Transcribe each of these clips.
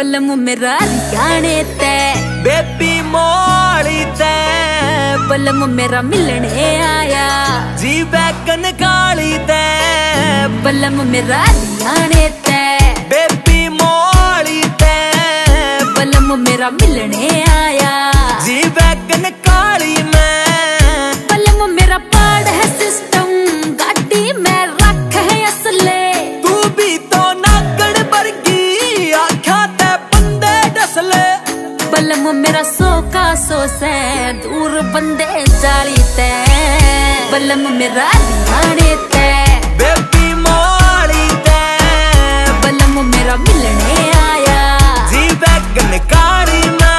बलम मेरा रियाणे ते बेबी मोड़ी ते बलम मेरा मिलने आया जी बैगन काली ते बलम मेरा रियाणे ते बेबी मोड़ी ते बलम मेरा मिलने आया जी बैगन काली में बलम मेरा पाड़ है सिस्टम गाड़ी में रख है असले तू भी तो नागड़ बरगी आख्या ते बंदे डसले बलम मेरा सो का सो से दूर बंदे जाली ते बलम मेरा रियाणे ते बेबी मोड़ी ते बलम मेरा मिलने आया जी बैगन काली में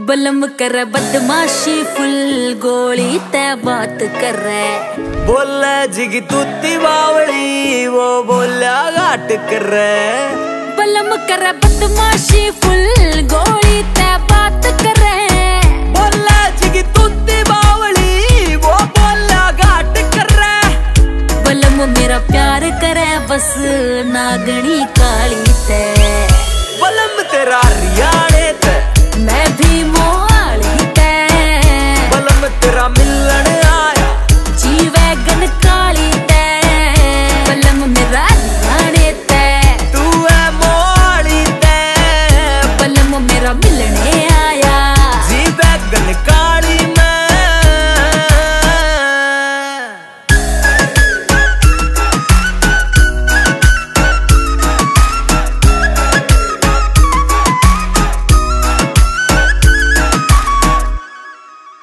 बलम कर बदमाशी फुल गोली ते बात कर बोले जिगी तूती बावली वो बोला घाट कर बलम कर बदमाशी फुल गोली ते बात कर बोले जिगी तूती बावली वो बोला घाट कर बलम मेरा प्यार करे बस नागणी काली ते बलम तेरा रियाणे ते मैं भी मोहाली ते बलम तेरा मिलन आया जी वैगन काली ते बलम मेरा रियाणे ते तू है मोड़ी ते बलम मेरा मिलने आया जी बैगन काली में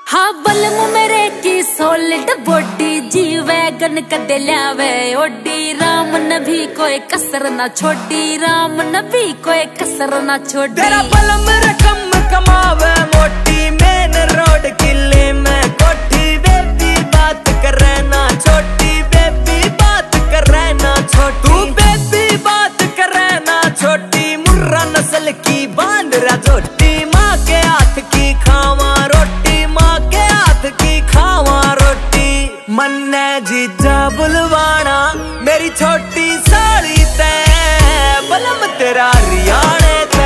हाँ बलम मेरे की सॉलिड बॉडी जी वैगन कदे ल्यावे ओडी राम नबी कोई कसर ना छोड़ी राम नबी कोई कसर ना छोड़ी तेरा बलम रकम कमावे मोटी मेन रोड किले में कोठी बेबी बात करे ना छोटी बेबी बात करे ना छोटी तू बेबी बात करे ना छोटी मुर्रा नस्ल की बांदरा जोटी माँ के हाथ की खावा रोटी माँ के हाथ की खावा रोटी मन्ने जीजा बुलवाना मेरी छोटी साली ते बलम तेरा रियाणे ते